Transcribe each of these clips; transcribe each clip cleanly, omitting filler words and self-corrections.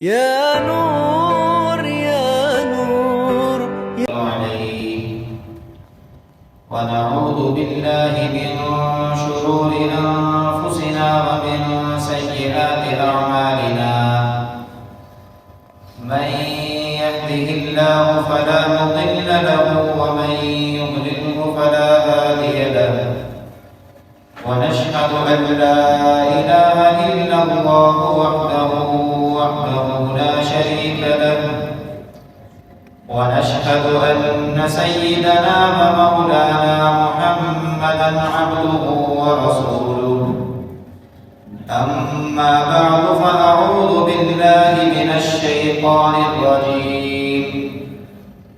يا نور يا نور عليه ونعوذ بالله من شرور أنفسنا ومن سيئات أعمالنا من يهده الله فلا مضل له ومن يضلله فلا هادي له ونشهد أن لا إله إلا الله وحده لا شريك له ونشهد أن سيدنا ومولانا محمدا عبده ورسوله أما بعد فأعوذ بالله من الشيطان الرجيم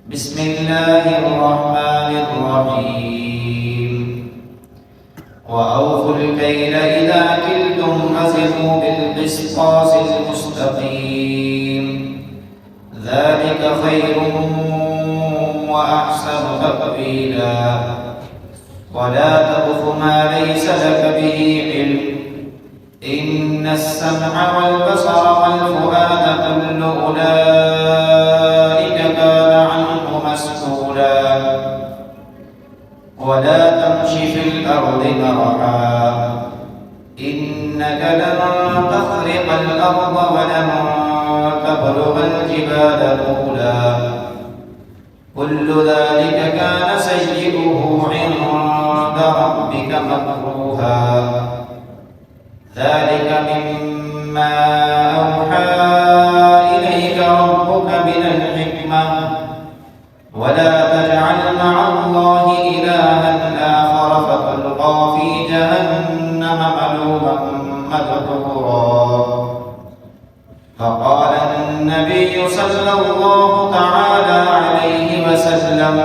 بسم الله الرحمن الرحيم وأوفوا الكيل إذا كلتم وزنوا بالقسطاس المستقيم ذلك خير وأحسن تأويلا ولا تقف ما ليس لك به علم إن السمع والبصر والفؤاد كل أولئك كان عنه مسؤولا ولا تمش في الأرض مرحا إنك لن تخرق الأرض ولن تبلغ الجبال طولا كل ذلك كان سيئه عند ربك مكروها ذلك مما أوحى إليك ربك من الحكمة ولا تجعل مع الله إلها آخر فتلقى في جهنم ملوما مدحورا فقال النبي صلى الله تعالى عليه وسلم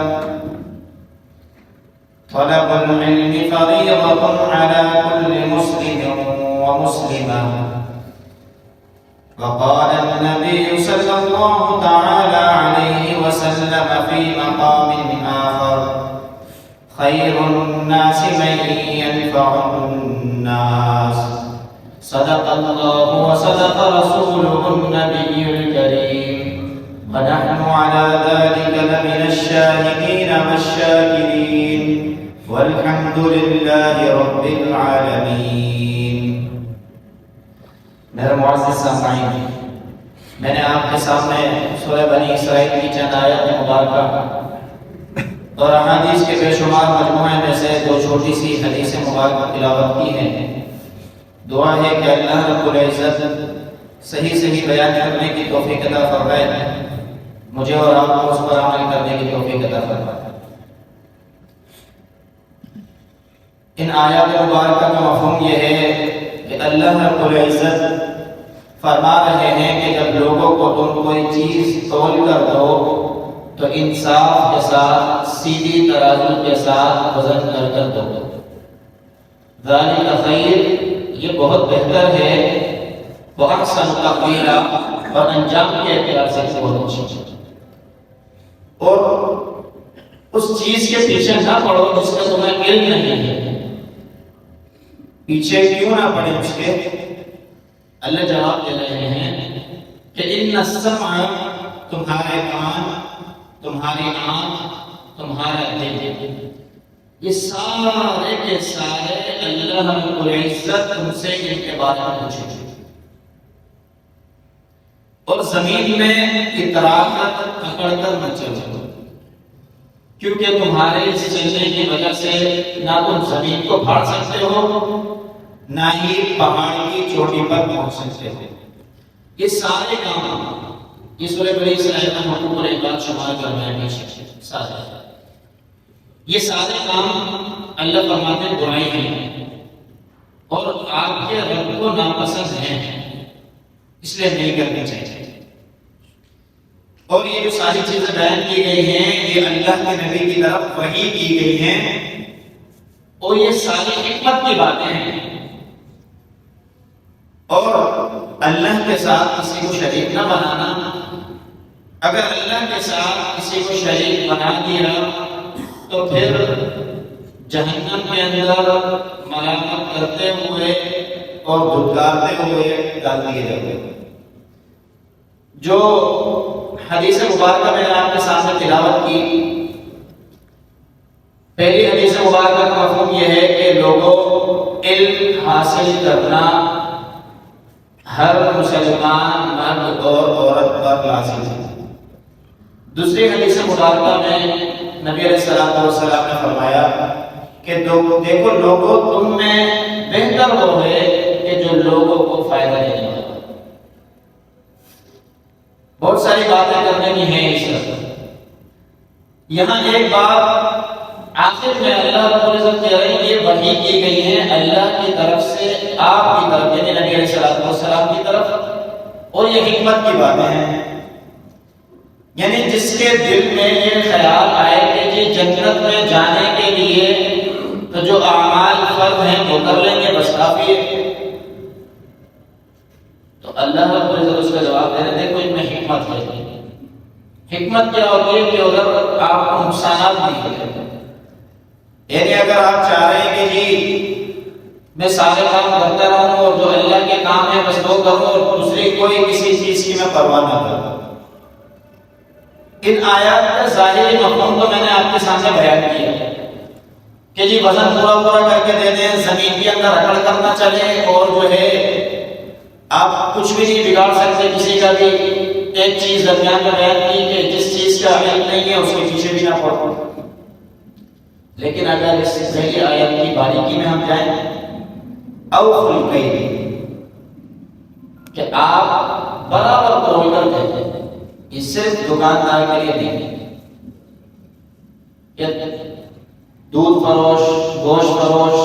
طلب العلم فريضة على كل مسلم ومسلمة وقال النبي صلى الله تعالى عليه وسلم في مقام آخر خير الناس من ينفع الناس صدق الله وصدق رسوله النبي الكريم ونحن على ذلك لمن الشاهدين والشاكرين والحمد لله رب العالمين. میرے معزز سامعین، میں نے آپ کے سامنے سورہ بنی اسرائیل کی چند آیات مبارکہ اور احادیث کے بے شمار مجموعے میں سے دو چھوٹی سی حدیث مبارکہ تلاوت کی ہیں۔ دعا ہے کہ اللہ رب العزت صحیح بیان کرنے کی توفیق عطا فرمائے، مجھے اور آپ کو اس پر عمل کرنے کی توفیق عطا فرمائے۔ ان آیات مبارکہ کا مفہوم یہ ہے کہ اللہ رب العزت فرما رہے ہیں کہ جب لوگوں کو تم کوئی چیز تول کر دو تو انصاف کے ساتھ سیدھی ترازو کے ساتھ وزن کر دو۔ ذالک خیر، یہ بہت بہتر ہے، وَأَحْسَنُ تَأْوِيلًا، اور انجام کے اعتبار سے بہت اچھی۔ اور اس چیز کے پیچھے نہ پڑو جس کا تمہیں علم نہیں ہے۔ پیچھے کیوں نہ پڑے اس کے؟ اللہ جواب دے رہے ہیں کہ ان السمع، تمہارے کان، تمہاری آنکھ، تمہارا دل، یہ سارے کے سارے اللہ رب العزت تم سے ان کے بارے میں پوچھے گا۔ اور زمین میں اطراحت پکڑ کر مت چلو، کیونکہ تمہارے اس چلنے کی وجہ سے نہ تم زمین کو پھاڑ سکتے ہو نہ ہی پہاڑ کی چوٹی پر پہنچ سکتے ہو۔ یہ سارے کام یہ سورہ بنی اسرائیل کا حکم اور عبادت شمار کرنا ہے، یہ سارے کام اللہ فرماتے ہیں برائی ہیں اور آپ کے رب کو ناپسند ہیں، اس لیے نہیں کرنی چاہیے۔ اور یہ جو ساری چیزیں بیان کی گئی ہیں یہ اللہ کے نبی کی طرف وحی کی گئی ہیں، اور یہ ساری حکمت کی باتیں ہیں۔ اور اللہ کے ساتھ کسی کو شریک نہ بنانا، اگر اللہ کے ساتھ کسی کو شریک بنا دیا تو پھر جہنم کے اندر ملامت کرتے ہوئے اور دھتکارتے ہوئے ڈال دیے جاتے ہیں۔ جو حدیث مبارکہ میں نے آپ کے سامنے تلاوت کی، پہلی حدیث مبارکہ کا مفہوم یہ ہے کہ لوگوں علم حاصل کرنا ہر مسلمان مرد اور عورت پر لازم ہے۔ دوسری حدیث مبارکہ میں نبی علیہ السلام نے فرمایا کہ دیکھو لوگوں تم میں بہتر وہ ہے کہ جو لوگوں کو فائدہ دینے والا۔ بہت ساری باتیں کرنے کی ہیں اس طرح، یہاں ایک بات آخر میں اللہ رب العزت کہہ رہے ہیں، یہ وحی کی گئی ہے اللہ کی طرف سے آپ کی طرف، یعنی نبی علیہ السلام کی طرف، اور یہ حکمت کی باتیں ہیں۔ یعنی جس کے دل میں یہ خیال آئے کہ جی جنت میں جانے کے لیے تو جو اعمال فرض ہیں وہ کر لیں گے بس کافی ہے، تو اللہ رب العزت اس کا جواب دے رہے ہیں، دیکھو ان میں حکمت ہے۔ حکمت کیا ہوتی ہے کہ اگر آپ کو نقصانات نہیں ہوتے، یعنی اگر آپ چاہ رہے ہیں کہ جی میں سارے کام کرتا رہوں اور جو اللہ کے کام ہے بس وہ کروں اور دوسری کوئی کسی چیز کی میں پرواہ نہ کروں، ان آیات کا ظاہری مفہوم تو میں نے آپ کے سامنے بیان کیا کہ جی وزن پورا کر کے دے دیں، زمین کے اندر رگڑ کرنا چلے، اور جو ہے آپ کچھ بھی نہیں بگاڑ سکتے کسی کا بھی۔ ایک چیز درمیان میں بیان کی کہ جس چیز کا علم نہیں ہے اس کے پیچھے بھی نہ پڑو۔ لیکن اگر اس پہلی آیت کی باریکی میں ہم جائیں، اوفوا الکیل، کہ آپ برابر تول کر دیتے ہیں، یہ صرف دکاندار کے لیے نہیں، دودھ فروش، گوشت فروش،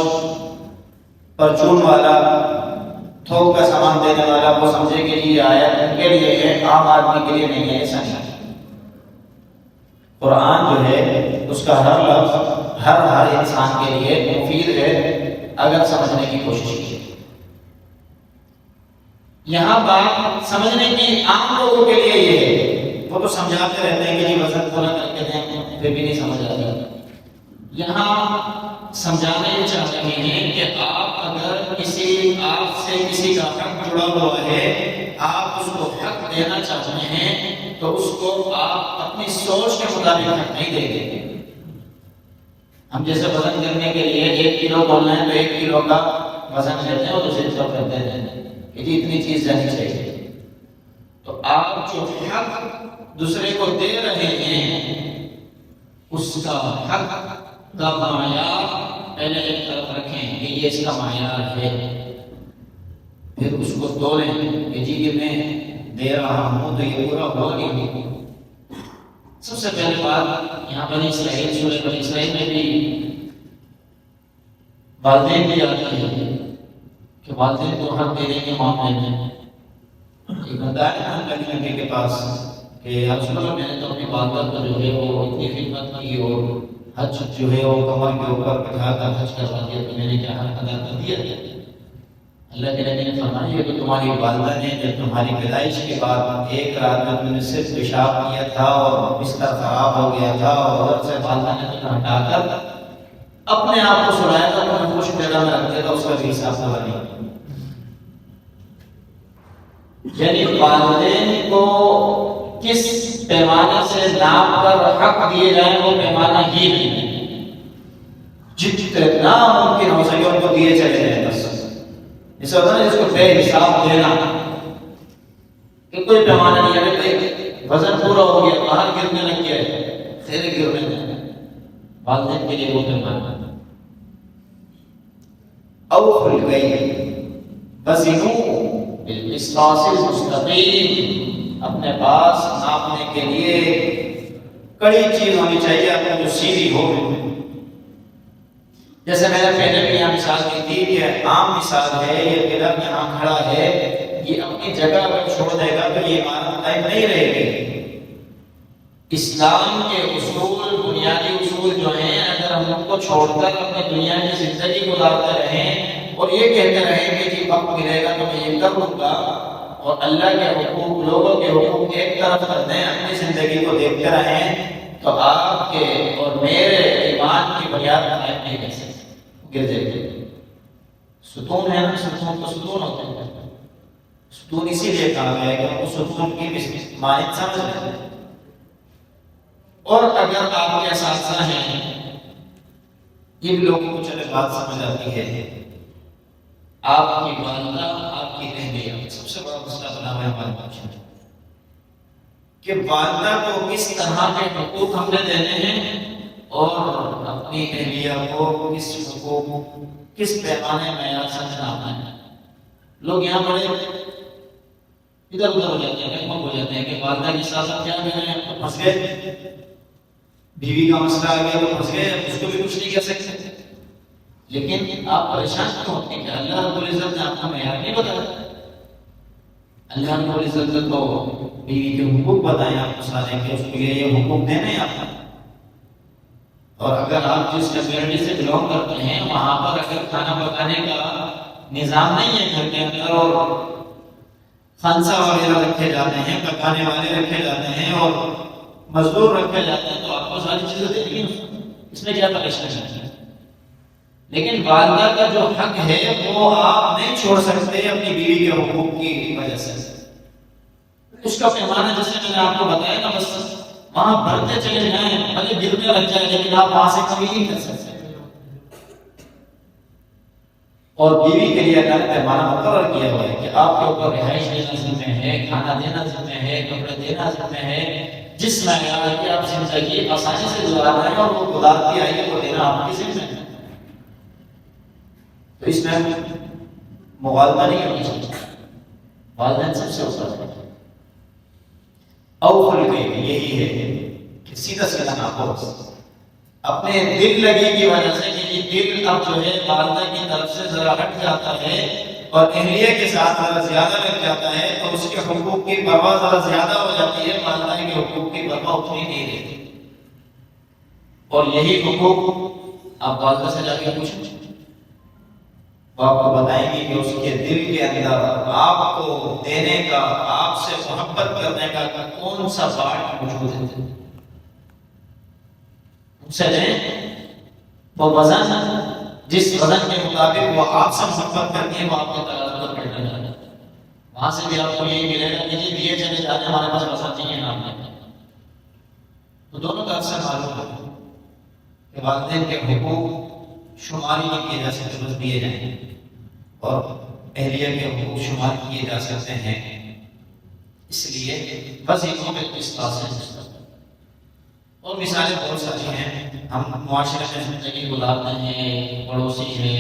پرچون والا، تھوک کا سامان دینے والا، وہ سمجھے کہ یہ آیت ان کے لیے ہے، عام آدمی کے لیے نہیں ہے، ایسا نہیں۔ قرآن جو ہے اس کا ہر لفظ ہر انسان کے لیے مفید ہے اگر سمجھنے کی کوشش کی۔ یہاں بات سمجھنے کی عام لوگوں کے لیے یہ ہے، وہ تو سمجھاتے رہتے ہیں کہ جی وزن پورا کر کے دیں، پھر بھی نہیں سمجھ آتا۔ یہاں سمجھانے چاہ رہے ہیں کہ آپ اگر آپ سے کسی کا حق جڑا ہوا ہے، آپ اس کو حق دینا چاہتے ہیں تو اس کو آپ اپنی سوچ کے مطابق حق نہیں دیں گے۔ ہم جیسے وزن کرنے کے لیے 1 کلو بولنا ہے تو 1 کلو کا وزن لیتے ہیں اور دوسرے طرف کرتے ہیں کہ جی اتنی چیز جانی چاہیے۔ تو آپ جو حق دوسرے کو دے رہے ہیں اس کا حق کا معیار پہلے ایک طرف رکھیں کہ یہ اس کا معیار ہے، پھر اس کو تولیں کہ جی یہ میں دے رہا ہوں تو یہ پورا ہو نہیں۔ سب سے پہلے بات یہاں بنی اسرائیل، سورہ بنی اسرائیل میں بھی والدین بھی آتی ہیں کہ والدین کو حق دینے کے معاملے میں ایک بتایا نبی کے پاس کہ یا رسول اللہ میں نے تو اپنی والدہ کو جو ہے وہ اتنی خدمت کی اور حج جو ہے وہ کمر کے اوپر بٹھا کر حج کروا دیا، تو میں نے کیا حق ادا کر دیا؟ اللہ کے نبی نے فرمایا کہ تمہاری والدہ نے جب تمہاری پیدائش کے بعد ایک رات میں تم نے صرف پیشاب کیا تھا اور بستر خراب ہو گیا تھا اور ادھر سے والدہ نے تمہیں ہٹا کر اپنے آپ کو سلایا تھا، تمہیں خوش پیدا میں رکھ دیا تھا، اس کا بھی حساب ہوا نہیں۔ یعنی والدین کو کس پیمانے سے ناپ کر حق دیے جائیں وہ پیمانہ ہی نہیں، جتنا ممکن ہو سکے ان کو دیے چلے جائیں بس۔ اس ہوتا ہے جس کو بے حساب دینا کہ کوئی پیمانہ نہیں ہے کہ وزن پورا ہو گیا باہر گرنے لگ گیا ہے، تیرے گرنے لگ، والدین کے لیے وہ پیمانہ۔ اوفوا الکیل وزنوا بالقسطاس المستقیم، اپنے پاس ناپنے کے لیے کڑی چیز ہونی چاہیے، اپنے جو سیدھی ہو۔ جیسے میں نے پہلے بھی یہاں مثال دی تھی کہ عام مثال ہے، یہ پلر یہاں کھڑا ہے، یہ اپنی جگہ پر چھوڑ دے گا تو یہ عمارت قائم نہیں رہے گی۔ اسلام کے اصول، بنیادی اصول جو ہیں، اگر ہم ان کو چھوڑ کر اپنی دنیا کی زندگی گزارتے رہیں اور یہ کہتے رہیں کہ جی وقت ملے گا تو میں یہ کر لوں گا، اور اللہ کے حقوق، لوگوں کے حقوق ایک طرف کر دیں، اپنی زندگی کو دیکھتے رہیں، تو آپ کے اور میرے ایمان کی بنیاد قائم نہیں کر سکتے، گر جائے گی۔ ستون ہے نا، ستون تو ستون ہوتے ہیں، ستون اسی لیے کہا گیا ہے کہ وہ ستون کی مانند سمجھ لیں. اور اگر آپ کے اساتذہ ہیں، یہ بھی لوگوں کو چلے بات سمجھ آتی ہے، آپ کی والدہ آپ کی اہلیہ سب سے بڑا مسئلہ بنا ہوا ہے ہمارے معاشرے میں کہ والدہ کو کس طرح کے حقوق ہم نے دینے ہیں اور اپنی اہلیہ کو کس حقوق کس پیمانے معیار سے چلانا ہے. لوگ یہاں بڑے ادھر ادھر ہو جاتے ہیں، کم ہو جاتے ہیں کہ والدہ کے ساتھ کیا کر رہے ہیں، تو پھنس گئے، بیوی کا مسئلہ آ گیا تو پھنس گئے، اس کو بھی کچھ نہیں کہہ سکتے. لیکن آپ پریشان کیوں ہوتے ہیں کہ اللہ رب العزت نے آپ کا معیار نہیں بتایا؟ اللہ رب العزت کو بیوی کے حقوق بتائیں آپ کو سارے کہ اس کو یہ حقوق دینے ہیں آپ کو. اور اگر آپ جس کمیونٹی سے بلانگ کرتے ہیں وہاں پر اگر کھانا پکانے کا نظام نہیں ہے گھر کے اندر اور خانسا وغیرہ رکھے جاتے ہیں، پکانے والے رکھے جاتے ہیں اور مزدور رکھے جاتے ہیں، تو آپ کو ساری چیزیں دینی ہیں، اس میں کیا پریشانی ہے؟ لیکن والدہ کا جو حق ہے وہ آپ نہیں چھوڑ سکتے اپنی بیوی کے حقوق کی وجہ سے. اس کا پیمانہ جیسے میں نے آپ کو بتایا نا، بس وہاں بڑھتے چلے جائیں، بھلے گرنے لگ جائے لیکن آپ وہاں سے کمی نہیں کر سکتے. اور بیوی کے لیے اللہ نے پیمانہ مقرر کیا ہوا ہے کہ آپ کے اوپر رہائش دینا ذمہ ہے، کھانا دینا ذمہ ہے، کپڑے دینا ذمہ ہے، جس معیار کی آپ زندگی آسانی سے گزار رہے ہیں اور وہ گزارتی آئی ہے وہ دینا آپ کی ذمہ ہے. تو اس میں مغالطہ نہیں کرنی چاہیے، والدین سب سے اوپر ہے. اوفل کے یہی ہے کہ سیدھا سیدھا ناپو اپنے دل لگی کی وجہ سے کہ یہ دل اب جو ہے والدہ کی طرف سے ذرا ہٹ جاتا ہے اور اہلیہ کے ساتھ ذرا زیادہ لگ جاتا ہے تو اس کے حقوق کی پرواہ ذرا زیادہ ہو جاتی ہے، والدہ کے حقوق کی پرواہ اتنی نہیں رہتی. اور یہی حقوق آپ والدہ سے جا کے پوچھیں، وہ آپ کو بتائیں گے کہ اس کے دل کے اندر آپ کو دینے کا، آپ سے محبت کرنے کا کون سا پارٹ موجود ہے. ان سے لیں وہ وزن، جس وزن کے مطابق وہ آپ سے محبت کرتی ہے وہ آپ کے ترازو پر بڑھنے لگتا ہے. وہاں سے بھی آپ کو یہی ملے گا کہ یہ دیے چلے جاتے ہیں، ہمارے پاس وزن نہیں ہے نام ہے. تو دونوں طرف سے معلوم ہے کہ والدین کے حقوق شماری نہیں کیے جا سکتے، بس دیے جائیں، اور اہلیہ کے حقوق شمار کیے جا سکتے ہیں. اس لیے وظیفوں میں اس طرح سے اور مثالیں بہت ساری ہیں. ہم معاشرے میں زندگی گزارتے ہیں، پڑوسی ہے،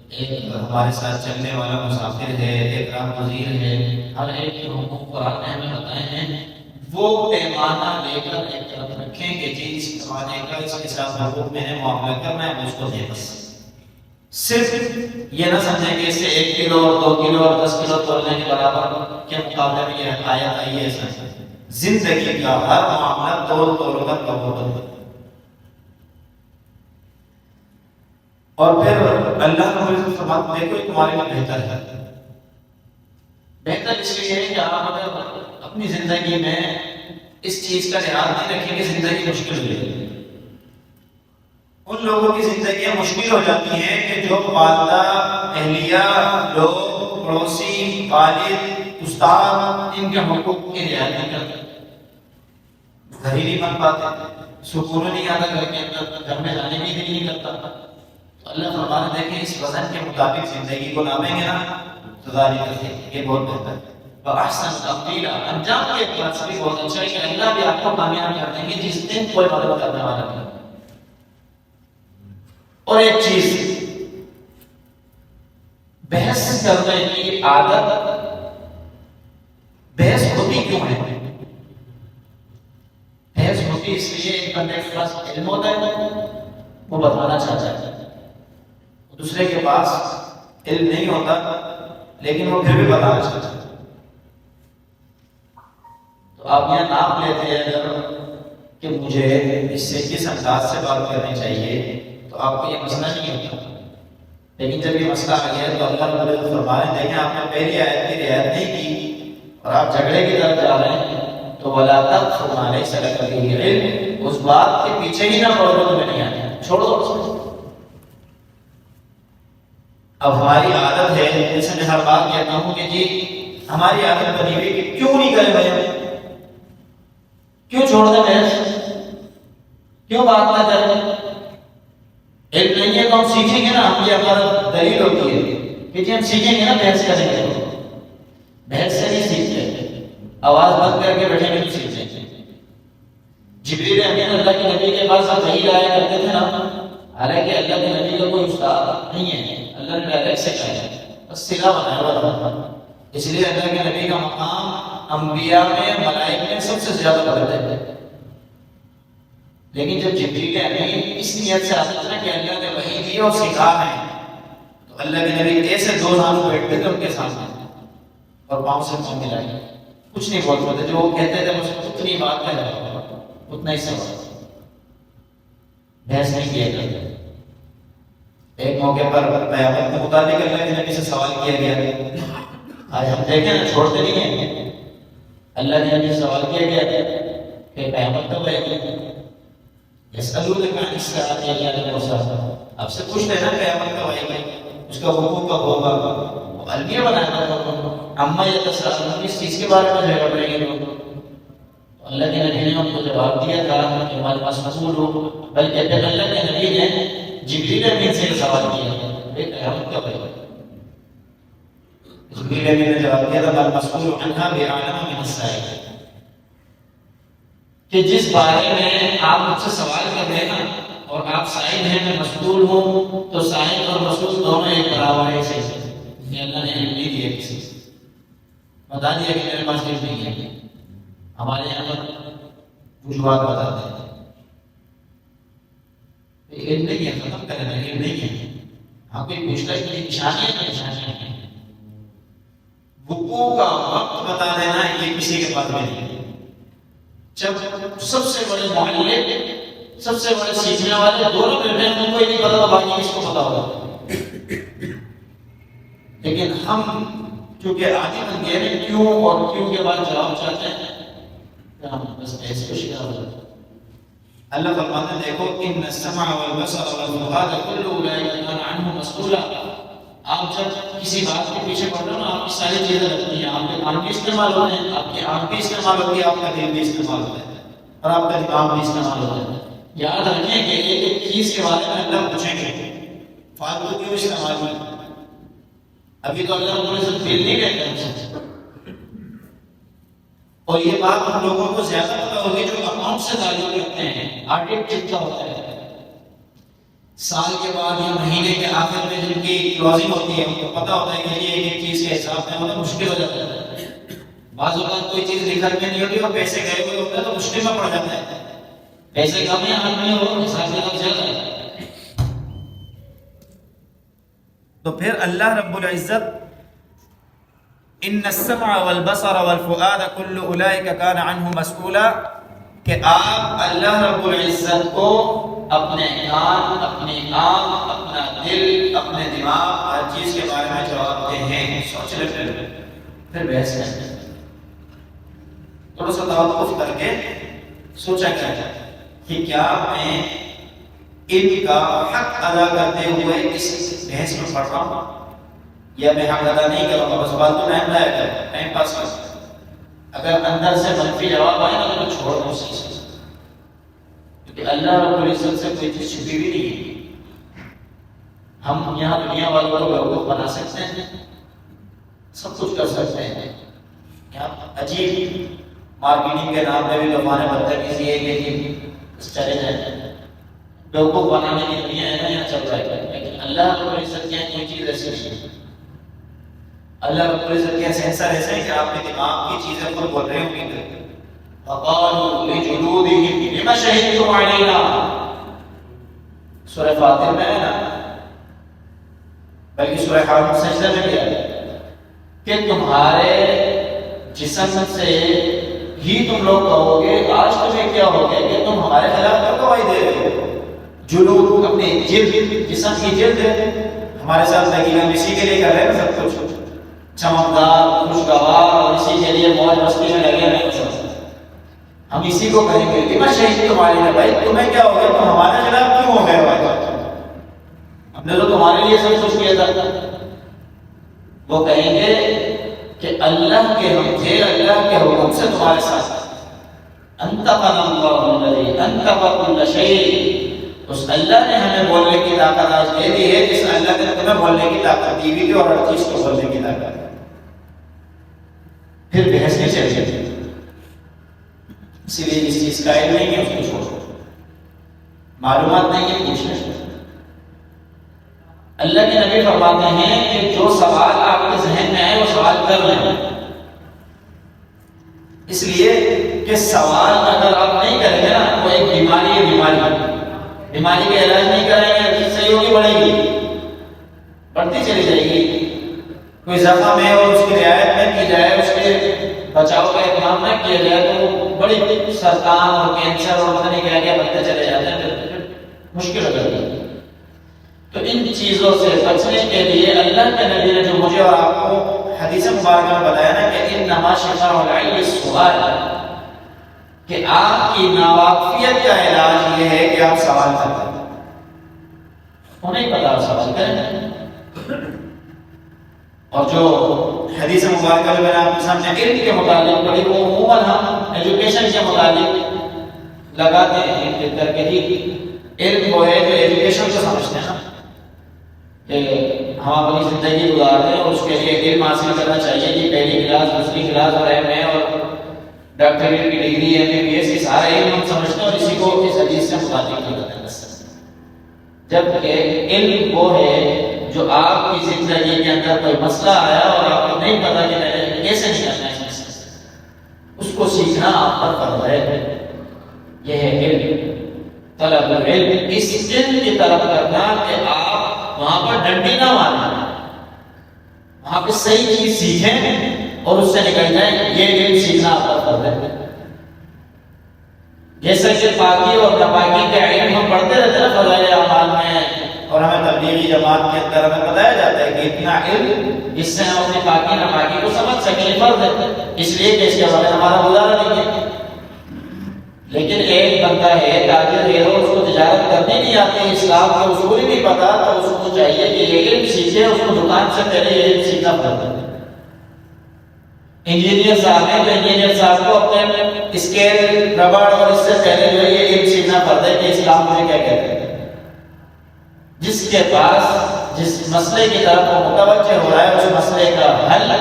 ایک ہمارے ساتھ چلنے والا مسافر ہے، ایک راہ گزیر ہے، ہر ایک کے حقوق قرآن نے ہمیں بتائے ہیں. وہ پیمانہ لے کر ایک طرف رکھیں کہ جی اس پیمانے کا اس کے ساتھ حقوق میں نے معاملہ کرنا ہے، اس کو دے. بس صرف یہ نہ سمجھیں کہ اس سے 1 کلو اور 2 کلو اور 10 کلو تولنے کے برابر کے مقابلے میں یہ آیت آئی ہے. ایسا زندگی کا ہر معاملہ تول کر قبول. اور پھر اللہ رب العزت فرماتے ہیں دیکھو تمہارے لیے بہتر ہے. بہتر اس لیے ہے کہ آپ اگر اپنی زندگی میں اس چیز کا لحاظ نہیں رکھیں گے زندگی مشکل ہو جائے گی. ان لوگوں کی زندگیاں مشکل ہو جاتی ہیں کہ جو والدہ، اہلیہ، لوگ، پڑوسی، والد، استاد ان کے حقوق کی رعایت نہیں کرتے، گھر ہی نہیں بن پاتے، سکون نہیں آتا گھر کے اندر، گھر میں جانے بھی نہیں کرتا. تو اللہ فرمانے دیکھیں اس وزن کے مطابق زندگی کو نامیں گے نا تو ذالک خیر، یہ بہت بہتر ہے. وَأَحْسَنُ تَقْدِيرًا، انجام کے اعتبار سے بھی بہت اچھا ہے کہ اللہ بھی آپ کو کامیاب کر دیں گے جس دن کوئی مدد کرنے والا نہیں. اور ایک چیز، بحث کرنے کی عادت، بحث ہوتی کیوں ہے؟ بحث ہوتی اس لیے ایک بندے کے پاس علم ہوتا ہے، وہ بتانا چاہتا ہے، دوسرے کے پاس علم نہیں ہوتا لیکن وہ پھر بھی بتانا چاہتا ہے. تو آپ یہ ناپ لیتے ہیں اگر کہ مجھے اس سے کس انداز سے بات کرنی چاہیے تو آپ کو یہ مسئلہ نہیں ہوتا. لیکن جب یہ مسئلہ آ گیا تو اللہ رب العزت فرمائے دیکھیں آپ نے پہلی آیت کی رعایت نہیں کی اور آپ جھگڑے کی طرف جا رہے ہیں تو وَلَا تَقْفُ مَا لَيْسَ لَكَ بِهِ عِلْمٌ، اس بات کے پیچھے ہی نہ پڑو جو تمہیں نہیں آتا، چھوڑ دو. اب ہماری عادت ہے جیسے میں ہر بات کہتا ہوں کہ جی ہماری عادت بنی ہوئی کہ کیوں نہیں کرے بھائی، کیوں چھوڑ دیں بحث، کیوں بات نہ کریں؟ ایک نہیں ہے تو ہم سیکھیں گے نا، ہم یہ ہمارا دلیل ہوتی ہے کہ جی ہم سیکھیں گے نا بحث کریں گے، بحث سے نہیں سیکھتے، آواز بند کر کے بیٹھیں گے تو سیکھتے ہیں۔ جبریل امین اللہ کے نبی کے پاس وحی لایا کرتے تھے نا، حالانکہ اللہ کے نبی کا کوئی استاد نہیں ہے، اللہ نے ڈائریکٹ سے کہا ہے، بس سلا بنایا ہوا تھا، اس لیے اللہ کے نبی کا مقام انبیاء میں ملائکہ میں سب سے زیادہ بڑھتا ہے۔ لیکن جب جبریل امین اس نیت سے آتا تھا کہ اللہ نے وحی دی اور سکھا ہے، تو اللہ کے نبی ایسے دو ہاتھ بیٹھتے تھے ان کے سامنے اور پاؤں سے پاؤں ملائے، کچھ نہیں بولتے تھے، جو وہ کہتے تھے بس اتنی بات ہے اتنا ہی سوال، بحث نہیں کیا کرتے۔ ایک موقع پر قیامت کے متعلق اللہ کے نبی سے سوال کیا گیا، آج ہم دیکھیں نا چھوڑتے نہیں ہیں، اللہ کے نبی سے سوال کیا گیا کہ قیامت کب آئے گی؟ یسألونک عن الساعۃ ایان مرساها، آپ سے پوچھتے ہیں نا قیامت کب آئے گی، اس کا حکم کب ہوگا، وہ المیہ بنانا تھا، عما یتساءلون، اس چیز کے بارے میں جھگڑ رہے ہیں لوگ۔ اللہ کے نبی نے ان کو جواب دیا تھا کہ ہمارے پاس مسئول ہو، بلکہ پھر اللہ کے نبی نے جبریل امین سے سوال کیا کہ قیامت کب ہے؟ جبریل امین نے جواب دیا تھا المسئول عنہا بأعلم من السائل، کہ جس بارے میں آپ مجھ سے سوال کر رہے ہیں نا اور آپ سائل ہیں میں مسئول ہوں، تو سائل اور مسئول دونوں ایک برابر ہے، اسے اللہ نے علم نہیں دیا کسی سے، بتا دیا کہ میرے پاس علم نہیں ہے۔ ہمارے یہاں پر وجوہات بتاتے ہیں علم نہیں ہے، ختم کرنا علم نہیں ہے، ہاں کوئی پوچھتا ہے کہ نشانیاں تو نشانیاں ہیں، وقوع کا وقت بتا دینا یہ کسی کے پاس نہیں ہے۔ جب سب سے بڑے معلم، سب سے بڑے سیکھنے والے دونوں بیٹھے ہیں، ان کو نہیں پتا، باقی کس کو پتا ہوگا؟ لیکن ہم چونکہ عادی بن گئے ہیں، کیوں اور کیوں کے بعد جواب چاہتے ہیں، بس ایسے کو شکار ہو جاتا ہے۔ اللہ فرماتا ہے دیکھو ان السمع والبصر والفؤاد كل اولئک کان عنہ مسئولا، آپ جب کسی بات کے پیچھے پڑ رہے ہو نا، آپ کی ساری چیزیں لگتی ہیں، آپ کے کان بھی استعمال ہوتے ہیں، آپ کی آنکھ بھی استعمال ہوتی ہے، آپ کا دل بھی استعمال ہوتا ہے اور آپ کا دماغ بھی استعمال ہوتا ہے۔ یاد رکھیں کہ ایک ایک چیز کے بارے میں اللہ پوچھیں گے فالتو کیوں استعمال ہوئی، ابھی تو اللہ کو صرف دل نہیں کہتے ہم سے، اور یہ بات ہم لوگوں کو زیادہ پتا ہوگی جو اکاؤنٹ سے تعلق رکھتے ہیں، آڈٹ جتنا ہوتا ہے، سال کے بعد یا مہینے کے آخر میں جن کی کلوزنگ ہوتی ہے ان کو پتا ہوتا ہے کہ یہ ایک چیز کے حساب میں ہونا مشکل ہو جاتا ہے، بعض اوقات کوئی چیز لکھل کے نہیں ہوتی اور پیسے گئے ہوئے ہوتے ہیں تو مشکل میں پڑ جاتا ہے، پیسے کم یا ہاتھ میں ہو حساب کتاب زیادہ ہے۔ تو پھر اللہ رب العزت ان السمع والبصر والفؤاد كل اولئک کان عنہ مسئولا، کہ آپ اللہ رب العزت کو اپنے کان، اپنی آنکھ، اپنا دل، اپنے دماغ، ہر چیز کے بارے میں جواب دے ہیں۔ سوچ لیں پھر بحث کریں، تھوڑا سا توقف کر کے سوچا کریں کہ کیا میں ان کا حق ادا کرتے ہوئے اس بحث میں پڑھ رہا ہوں یا میں حق ادا نہیں کروں گا، بس فالتو ٹائم لایا کر، ٹائم پاس کر۔ اگر اندر سے منفی جواب آئے نا تو چھوڑ دو اسی سے، کیونکہ اللہ رب العزت سے کوئی چیز چھپی بھی نہیں ہے۔ ہم یہاں دنیا والوں کو بیوقوف بنا سکتے ہیں، سب کچھ کر سکتے ہیں، کیا عجیب مارکیٹنگ کے نام پہ بھی لوگوں نے بدتمیزی ہے کہ چلے جائیں، بیوقوف بنانے کی دنیا ہے نا، یہاں چل رہا ہے، لیکن اللہ رب العزت کی کوئی چیز ایسی نہیں ہے۔ اللہ رب العزت کے سینسر ایسے ہیں کہ آپ کے دماغ کی چیزیں خود بول رہے ہوں گے۔ وقالوا لجلودهم لم شهدتم علينا، سورہ فاتر میں ہے نا، بلکہ سورہ حامد سجدہ میں بھی ہے کہ تمہارے جسم سے ہی تم لوگ کہو گے، آج تمہیں کیا ہو گیا کہ تم ہمارے خلاف کیوں گواہی دے رہے ہو؟ جلود اپنی جلد، جسم کی جلد ہے، ہمارے ساتھ لگی ہم اسی کے لیے کر رہے ہیں سب کچھ، چمکدار، خوشگوار، اور اسی کے لیے موج مستی میں لگے ہیں سب، ہم اسی کو کہیں گے کہ میں شہید تمہارے لیے، بھائی تمہیں کیا ہو گیا، تم ہمارے خلاف کیوں ہو گئے بھائی، ہم نے تو تمہارے لیے سب کچھ کیا تھا۔ وہ کہیں گے کہ اللہ کے ہم تھے، اللہ کے حکم سے تمہارے ساتھ انتقنا اللہ الذی انتق کل شیء، اس اللہ نے ہمیں بولنے کی طاقت آج دے دی ہے جس نے اللہ نے تمہیں بولنے کی طاقت دی ہوئی تھی اور ہر چیز کو بولنے کی طاقت۔ پھر بحث نہیں چلے، اسی لیے جس چیز کا علم نہیں ہے اس کو چھوڑو، معلومات نہیں ہے پوچھنا چھوڑو۔ اللہ کے نبی فرماتے ہیں کہ جو سوال آپ کے ذہن میں آئے وہ سوال کر لیں، اس لیے کہ سوال اگر آپ نہیں کریں گے نا تو ایک بیماری ہے، بیماری کا علاج نہیں کریں گے صحیح ہوگی، بڑھے گی، بڑھتی چلی جائے گی۔ کوئی زخم ہے اور اس کی رعایت نہ کی جائے، اس کے بچاؤ کا اہتمام نہ کیا جائے تو بڑی سرطان اور کینسر اور پتہ نہیں کیا کیا بڑھتے چلے جاتے ہیں، پھر مشکل ہو جاتی ہے۔ تو ان چیزوں سے بچنے کے لیے اللہ کے نبی نے جو مجھے اور آپ کو حدیث مبارکہ میں بتایا نا کہ انما شفاء العی السؤال، کہ آپ کی ناواقفیت کا علاج یہ ہے کہ آپ سوال کرتے ہیں، انہیں پتا آپ سوال کریں۔ اور جو حدیث مبارکہ میں نے آپ کے سامنے علم کے متعلق پڑھی وہ عموماً ہم ایجوکیشن کے متعلق لگاتے ہیں کر کے ہی، علم وہ ہے جو ایجوکیشن کو سمجھتے ہیں نا، کہ ہم اپنی زندگی گزارتے ہیں اور اس کے لیے علم حاصل کرنا چاہیے کہ پہلی کلاس، دوسری کلاس اور ایم اے اور ڈاکٹریٹ کی degree, M B B S, یہ سارا علم ہم سمجھتے ہیں اور اسی کو اس حدیث سے متعلق کرتے ہیں۔ جبکہ علم وہ ہے جو آپ کی زندگی کے اندر کوئی مسئلہ آیا اور آپ کو نہیں پتا کہ کیسے نکلنا ہے اس کو سیکھنا آپ پر فرض ہے، یہ ہے علم، طلب العلم، اس علم کی طلب کرنا کہ آپ وہاں پر ڈنڈی نہ مارنا، وہاں پہ صحیح چیز سیکھیں اور اس سے نکل جائیں، یہ علم سیکھنا آپ پر فرض ہے۔ جیسا کہ پاکی اور ناپاکی کے علم ہم پڑھتے رہتے ہیں فضائل اعمال میں، اور ہمیں تبلیغی جماعت کے اندر ہمیں بتایا جاتا ہے کہ اتنا علم جس سے ہم اپنی پاکی ناپاکی کو سمجھ سکیں، فرض ہے، اس لیے کہ اس کے بغیر ہمارا گزارا نہیں ہے۔ لیکن ایک بندہ ہے تاجر ہے اور اس کو تجارت کرنی نہیں آتی، اسلام کے اصول نہیں پتا، تو اس کو چاہیے کہ یہ علم سیکھے، اس کو دکان سے پہلے یہ علم سیکھنا پڑتا ہے۔ انجینئر صاحب ہیں تو انجینئر صاحب کو اپنے اسکیل، ربڑ اور اس سے پہلے جو ہے یہ علم سیکھنا پڑتا ہے کہ اسلام مجھے کیا کہتے ہیں۔ جس کے پاس جس مسئلے کی طرف وہ متوجہ ہو رہا ہے اس مسئلے کا حل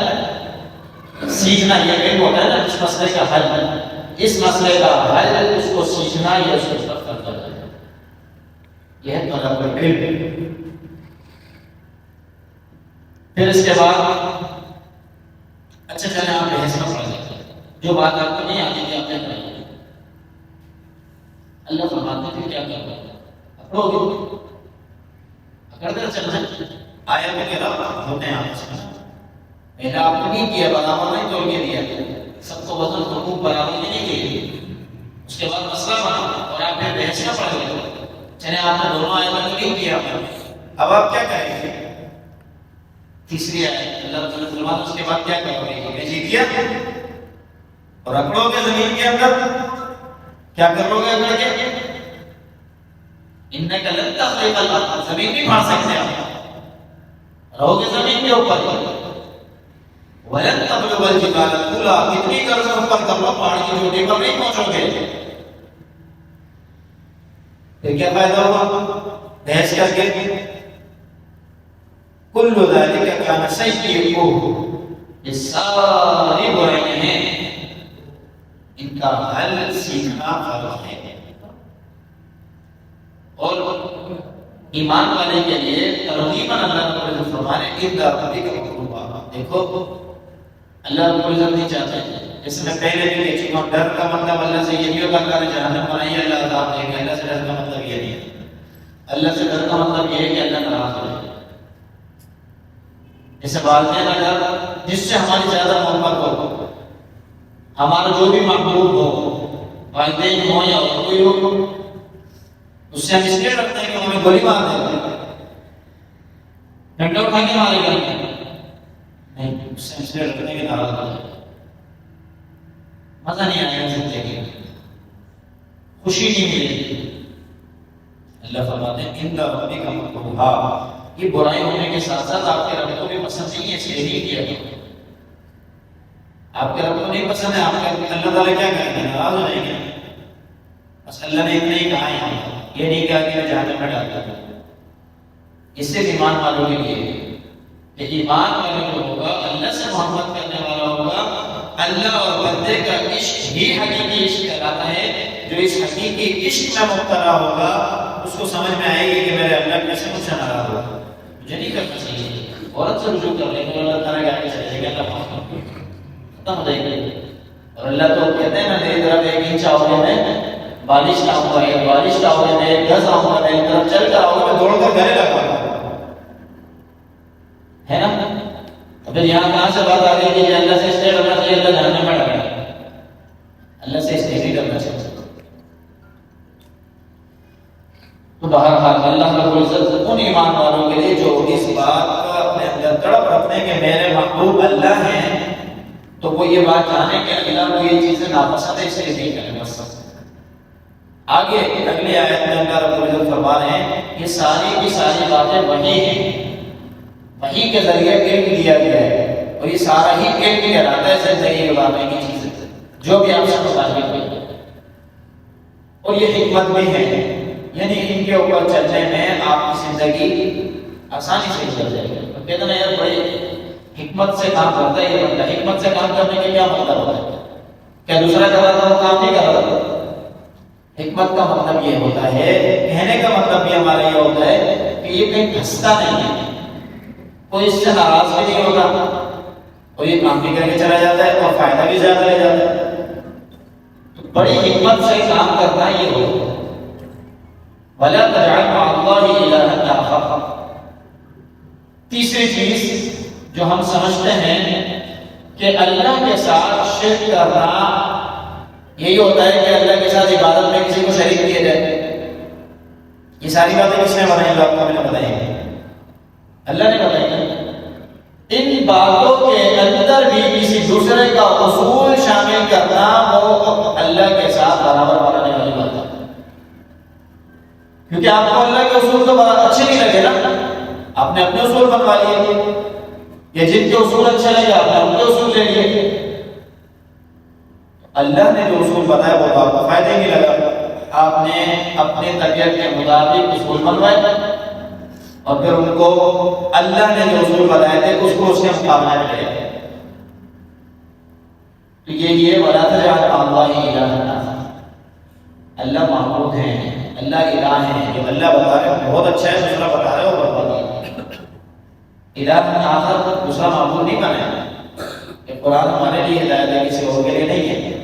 سیکھنا یہ علم ہوتا ہے نا، اس مسئلے کا حل، اس مسئلے کا حل اس کو سیکھنا یہ اس کو فرض ہے، یہ ہے طلب العلم۔ پھر اس کے بعد اچھا چلیں آپ بحث میں پڑھ لیتے ہیں، جو بات آپ کو نہیں آتی تھی آپ نے پڑھی، اللہ فرماتے تھے کیا کرو اپڑو گے، اکڑ چلنا آیت کے رب ہوتے ہیں آپ سے، پہلے آپ نے نہیں کیا، برابر نہیں توڑ کے دیا، سب کو وزن حقوق برابر کے نہیں دیے، اس کے بعد مسئلہ بنا اور آپ نے بحث میں پڑھ لیا، چلے آپ نے دونوں آیتوں کو نہیں کیا، اب آپ کیا کہیں گے؟ تیسری آیت اللہ تعالیٰ فرماتا ہے اس کے بعد کیا کرو گے؟ یہ جیت گیا اور اکڑو گے زمین کے اندر، کیا کرو گے اکڑ کے؟ انک لن تخرق الارض، زمین نہیں پھاڑ سکتے آپ، رہو گے زمین کے اوپر، ولن تبلغ الجبال طولا، کتنی قرض اوپر کر لو پہاڑ کی چوٹی پر نہیں پہنچو گے، پھر کیا فائدہ ہوا بحث کر کے؟ کل ذالک کان سیئہ، یہ ساری برائیاں ہیں، ان کا حل سیکھنا فرض ہے۔ اور ایمان والے کے لیے ترغیباً اللہ رب العزت فرمانے اذا ربک مطلوبا، دیکھو اللہ رب العزت نہیں چاہتے، جیسے میں پہلے بھی کہہ چکا ہوں، ڈر کا مطلب اللہ سے یہ نہیں ہوگا اللہ نے جہنم بنائی ہے اللہ عذاب دے گا، اللہ سے ڈر کا مطلب یہ نہیں ہے، اللہ سے ڈر کا مطلب یہ ہے کہ اللہ ناراض ہو جائے، جیسے والدین کا ڈر جس سے ہماری زیادہ محبت ہو، ہمارا جو بھی محبوب ہو، والدین ہو یا کوئی ہو، اس سے ہم اس لیے ڈرتے ہیں کہ ہمیں گولی مار دے گا، ڈنڈا اٹھا کے مارے گا، نہیں، اس سے اس لیے ڈرتے ہیں کہ ناراض ہو جائے، مزہ نہیں آئے گا زندگی میں، خوشی نہیں ملے گی۔ اللہ فرماتے ہیں ان ربک مطلوبا، یہ برائی ہونے کے ساتھ ساتھ آپ کے رب کو بھی پسند نہیں ہے، اس لیے نہیں کیا گیا، آپ کے رب کو نہیں پسند ہے، آپ کے اللہ تعالیٰ کیا کریں گے؟ ناراض ہو جائیں گے۔ بس اللہ نے اتنا ہی کہا ہے، یہ نہیں کہا کہ میں جہنم میں ڈالتا ہوں۔ اس سے ایمان والوں کے لیے کہ ایمان والا جو ہوگا اللہ سے محبت کرنے والا ہوگا، اللہ اور بندے کا عشق ہی حقیقی عشق کہلاتا ہے۔ جو اس حقیقی عشق میں مبتلا ہوگا اس کو سمجھ میں آئے گی کہ میرے اللہ کیسے مجھ سے ناراض ہوگا، مجھے نہیں کرنا چاہیے، عورت سے رجوع کر لیں گے، اللہ تعالیٰ کے آگے چلے جائے گا، اللہ ختم ہو جائے گی۔ اور اللہ تو کہتے ہیں نا میری طرف ایک انچ آؤ گے میں بارش لاؤں گا، ایک بارش لاؤ گے میں ایک گز آؤں گا، میری طرف چل کر آؤ گا میں دوڑ کر گھرے لگاؤں گا، ہے نا؟ تو پھر یہاں کہاں سے بات آ گئی کہ اللہ سے اس لیے کرنا چاہیے، اللہ جہنم میں ڈالنا، اللہ سے اس لیے نہیں کرنا چاہیے۔ تو بہرحال اللہ رب العزت ان ایمان والوں کے لیے جو اس بات کا اپنے اندر تڑپ رکھتے ہیں کہ میرے محبوب اللہ ہیں، تو وہ یہ بات جانے کہ اللہ کو یہ چیزیں ناپسند ہے، اس لیے نہیں کریں بس۔ آگے اگلی آیت میں اللہ رب العزت فرما رہے ہیں یہ ساری کی ساری باتیں وحی ہیں، وحی کے ذریعے علم دیا گیا ہے، اور یہ سارا ہی علم کہلاتا ہے زندگی گزارنے کی چیزیں جو بھی آپ سے متعلق ہوئی، اور یہ حکمت بھی ہے، یعنی ان کے اوپر چلنے میں آپ کی زندگی آسانی سے گزر جائے گی۔ کہتے ہیں یار بڑی حکمت سے کام کرتا ہے یہ بندہ، حکمت سے کام کرنے کے کیا مطلب ہوتا ہے؟ کیا دوسرا کر رہا تھا وہ کام نہیں کر رہا تھا؟ حکمت کا مطلب یہ ہوتا ہے، کہنے کا مطلب بھی ہمارا یہ ہوتا ہے کہ یہ کہیں پھنستا نہیں ہے، کوئی اس سے ناراض بھی نہیں ہوتا، اور یہ کام بھی کر کے چلا جاتا ہے اور فائدہ بھی زیادہ لے جاتا ہے۔ تو بڑی حکمت سے کام کرنا یہ ہوتا ہے۔ وَلَا تَجْعَلْ مَعَ اللَّهِ إِلَٰهًا آخَرَ۔ تیسری چیز جو ہم سمجھتے ہیں کہ اللہ کے ساتھ شرک کرنا یہی ہوتا ہے کہ اللہ کے ساتھ عبادت میں کسی کو شریک کیا جائے۔ یہ ساری باتیں کس نے بنائی؟ آپ کو میں نے بتائی، اللہ نے بتائی۔ ان باتوں کے اندر بھی کسی دوسرے کا اصول شامل کرنا وہ اللہ کے ساتھ برابر بنانے والی بات ہے، کیونکہ آپ کو اللہ کے اصول تو اچھے نہیں لگے نا، آپ نے اپنے اصول بنوا لیے، یا جن کے اصول اچھے لگے آپ نے اپنے اصول لے لیے۔ اللہ نے جو اصول بتایا وہ آپ کو فائدے نہیں لگا، آپ نے اپنے طبیعت کے مطابق اصول بنوائے، اور پھر ان کو اللہ نے جو اصول بتائے تھے اس کو اس کے مقابلہ میں لے گئے۔ تو یہ وَلَا تَجْعَلْ مَعَ اللَّهِ إِلَٰهًا آخَرَ، اللہ معبود ہیں، اللہ الہ ہیں، جو اللہ بتا رہے ہیں بہت اچھا ہے، دوسرا بتا رہے ہو برباد ہے۔ الہ آخر دوسرا معبود نہیں بنایا، کہ قرآن ہمارے لیے ہدایت ہے، کسی اور کے لیے نہیں ہے۔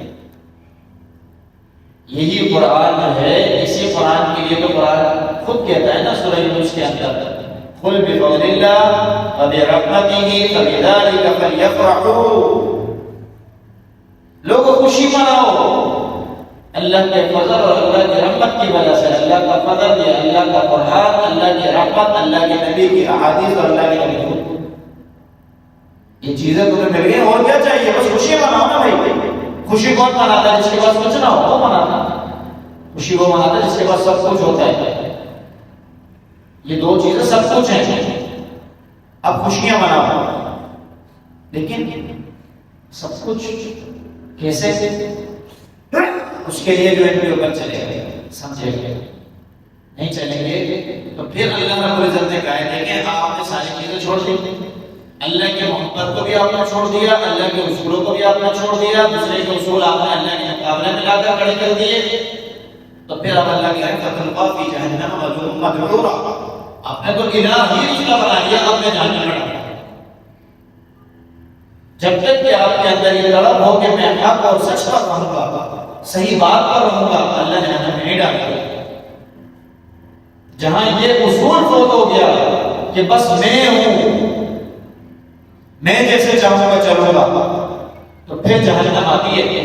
یہی قرآن جو ہے، اسی قرآن کے لیے تو قرآن خود کہتا ہے نا سورہ یونس کے اندر، قُلْ بِفَضْلِ اللَّهِ وَبِرَحْمَتِهِ فَبِذَلِكَ فَلْيَفْرَحُوا، لوگوں خوشی مناؤ اللہ کے فضل اور اللہ کی رحمت کی وجہ سے، اللہ کا فضل یا اللہ کا قرآن، اللہ کی رحمت، اللہ کے نبی کی احادیث اور اللہ کے نبی خود، یہ چیزیں تمہیں مل گئی، اور کیا چاہیے؟ بس خوشی مناؤ نا بھائی۔ خوشی کون مناتا ہے؟ جس کے پاس کچھ نہ ہو وہ مناتا ہے، خوشی وہ مناتا ہے جس کے پاس سب کچھ ہوتا ہے۔ یہ دو چیزیں سب کچھ ہیں، اب خوشیاں مناؤ، لیکن سب کچھ کیسے؟ اس کے لیے جو ان کے اوپر چلے گئے، سمجھے گئے، نہیں چلیں گے تو پھر اللہ رب العزت نے کہا ہے کہ آپ نے ساری چیزیں چھوڑ دی، اللہ کے محبت کو بھی آپ نے چھوڑ دیا، اللہ کے اصولوں کو بھی آپ نے چھوڑ دیا، دوسرے کے اصول آپ نے اللہ کے مقابلے میں لا کر کھڑے کر دیے، تو پھر اب اللہ کی فَتُلْقَىٰ فِي جَهَنَّمَ مَلُومًا مَدْحُورًا، آپ نے تو الہ ہی اس کا بنا دیا، آپ نے جہنم میں ڈالا۔ جب تک کہ آپ کے اندر یہ طلب ہو کہ میں حق اور سچ پر رہوں گا، صحیح بات پر رہوں گا، اللہ جہنم میں نہیں ڈالے گا۔ جہاں یہ اصول فوت ہو گیا کہ بس میں ہوں، میں جیسے چاہوں گا چلوں گا، تو پھر جہنم آتی ہے،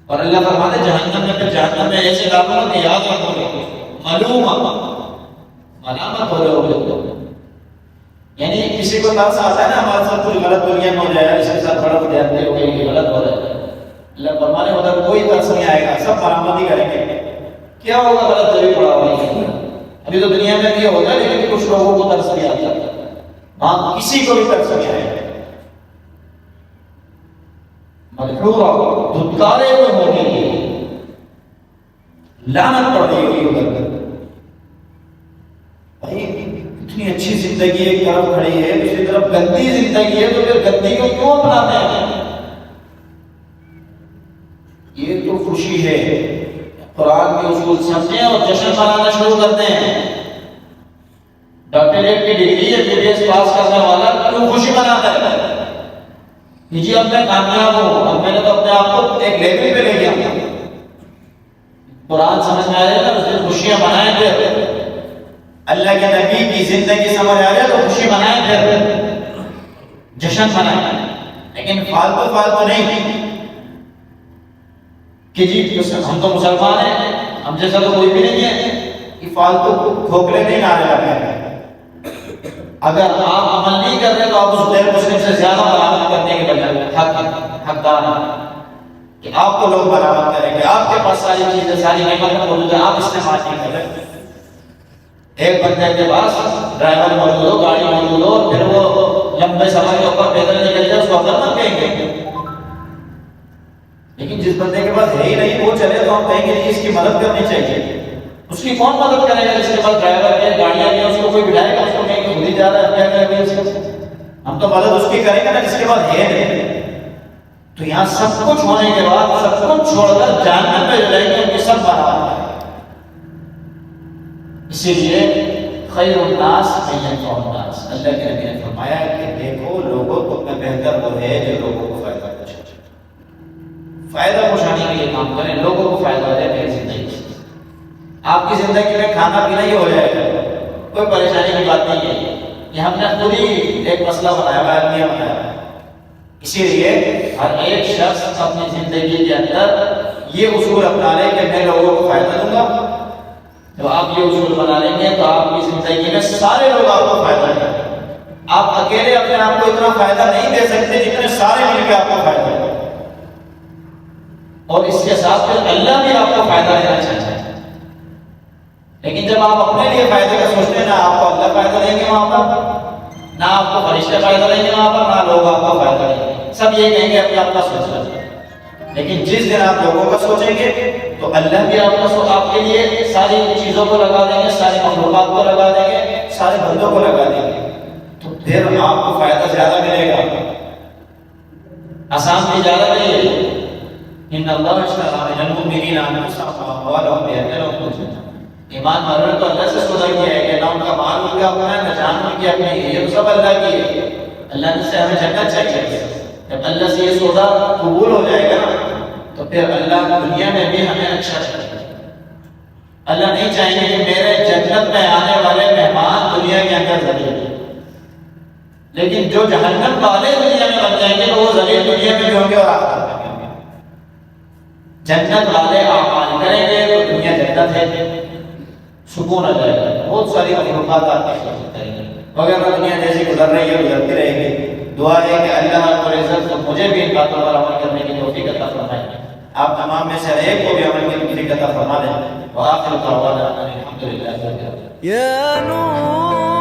اور اللہ فرماتے جہنم میں، پھر جہنم میں ایسے داخل کہ یاد رکھو گے ملوما، ملامت ہو رہے ہو، یعنی کسی کو ترس آتا ہے نا ہمارے ساتھ کچھ غلط دنیا میں ہو جائے، اس کے ساتھ بڑا ہو جاتے ہو گئی، یہ غلط ہو رہا ہے، اللہ فرمانے ادھر کوئی ترس نہیں آئے گا، سب مرامت ہی کریں گے۔ کیا ہوگا غلط جبھی پڑا ہوا، ابھی تو دنیا میں بھی یہ ہوتا ہے، لیکن کچھ لوگوں کو ترس نہیں آتا، ہاں کسی کو بھی ترس نہیں آئے گا۔ مدحورا دھتکارے ہوئے ہوں گے، لعنت پڑ رہی ہوگی ادھر۔ بھائی اتنی اچھی زندگی ایک طرف کھڑی ہے، دوسری طرف گندی زندگی ہے، تو پھر گندی کو کیوں اپناتے ہیں؟ یہ تو خوشی ہے، قرآن کے اصول سمجھیں اور جشن منانا شروع کرتے ہیں۔ ڈاکٹریٹ کی ڈگری ہے، بی بی ایس پاس کرنے والا کیوں خوشی مناتا ہے کہ جی اب میں کامیاب ہوں، اب میں نے تو اپنے آپ کو ایک لیول پہ لے گیا۔ قرآن سمجھ میں آ جائے نا، اس دن خوشیاں منائیں، پھر اللہ کے نبی کی زندگی سمجھ آ جائے تو خوشی منائیں، پھر جشن منائیں، لیکن فالتو نہیں کہ جی ہم تو مسلمان ہیں، ہم جیسا تو کوئی بھی نہیں ہے، کہ فالتو کھوکھلے نہیں نعرے لگائیں۔ اگر آپ عمل نہیں کر رہے تو آپ اس غیر مسلم سے زیادہ ملامت کرنے کے بجائے حقدار ہیں کہ آپ کو لوگ ملامت کریں گے، آپ کے پاس ساری چیزیں، ساری نعمتیں موجود ہیں، آپ استعمال نہیں کر رہے۔ ایک بندے کے پاس ڈرائیور موجود ہو، گاڑی موجود ہو، اور پھر وہ لمبے سفر کے اوپر پیدل نکل جائے، اس کو اگر نہ کہیں گے، لیکن جس بندے کے پاس ہے ہی نہیں وہ چلے تو ہم کہیں گے اس کی مدد کرنی چاہیے۔ اس کی کون مدد کرے گا جس کے پاس ڈرائیور ہے، گاڑیاں ہیں، اس کو کوئی بٹھائے گا، اس کو کہیں گے خود ہی جا رہا ہے، کیا کرے گا اس کو؟ ہم تو مدد اس کی کریں گے نا جس کے پاس ہے نہیں۔ تو یہاں سب کچھ ہونے کے بعد سب کچھ چھوڑ کر جہنم میں جائیں گے، ان کی سب برابر ہے۔ اسی لیے خیر الناس من ينفع الناس، اللہ کے نبی نے فرمایا کہ دیکھو لوگوں کو میں بہتر وہ ہے جو لوگوں کو فائدہ پہنچائے، فائدہ پہنچانے کے لیے کام کریں، لوگوں کو فائدہ دے میری زندگی سے۔ آپ کی زندگی میں کھانا پینا ہی ہو جائے گا، کوئی پریشانی کی بات نہیں ہے، یہ ہم نے خود ہی ایک مسئلہ بنایا ہوا ہے، عالمیہ بنایا ہے۔ اسی لیے ہر ایک شخص اپنی زندگی کے اندر یہ اصول اپنا لے کہ میں لوگوں کو فائدہ دوں گا۔ جب آپ یہ اصول بنا لیں گے تو آپ کی زندگی میں سارے لوگ آپ کو فائدہ دیں گے۔ آپ اکیلے اپنے آپ کو اتنا فائدہ نہیں دے سکتے جتنے سارے مل کے آپ کو فائدہ دیں، اور اس کے ساتھ پھر اللہ بھی آپ کو فائدہ دینا چاہتا ہے۔ لیکن جب آپ اپنے لیے فائدے کا سوچتے ہیں، نہ آپ کو اللہ فائدہ دیں گے وہاں پر، نہ آپ کو فرشتے فائدہ دیں گے وہاں پر، نہ لوگ آپ کو فائدہ دیں گے، سب یہ کہیں گے اپنے آپ کا سوچنا۔ لیکن جس دن آپ لوگوں کا سوچیں گے تو اللہ بھی آپ کے لیے ساری چیزوں کو لگا دیں گے، ساری مخلوقات کو لگا دیں گے، سارے بندوں کو لگا دیں گے، تو پھر آپ کو فائدہ زیادہ ملے گا، آسان بھی زیادہ ملے گا۔ ان اللہ اشتری من المؤمنین انفسهم واموالهم بان لهم الجنہ، ایمان والوں تو اللہ سے سودا کیا ہے کہ نہ ان کا مال ان کا اپنا ہے، نہ جان ان کی اپنی ہے، یہ سب اللہ کی ہے۔ اللہ سے ہمیں جنت چاہیے۔ جب اللہ سے یہ سودا قبول ہو جائے گا تو پھر اللہ دنیا میں بھی ہمیں اچھا چاہیے۔ اللہ نہیں چاہیں گے کہ میرے جنت میں آنے والے مہمان دنیا کے اندر ذلیل ہیں، لیکن جو جہنم والے دنیا میں بن جائیں گے تو وہ ذلیل دنیا میں بھی ہوں گے اور آخرت میں بھی ہوں گے۔ جنت والے اعمال کریں گے تو دنیا جنت ہے، سکون آ جائے گا، بہت ساری مخلوقات آپ کی خدمت کریں گے، وغیرہ دنیا جیسی گزر رہی ہے گزرتی رہے گی۔ دعا ہے کہ اللہ رب العزت کو مجھے بھی ان باتوں پر عمل کرنے کی توفیق عطا فرمائے، آپ تمام میں سے ہر ایک کو بھی عمل کی توفیق عطا فرما دیں۔ وآخر دعوانا ان الحمد للہ رب العالمین۔ يا نور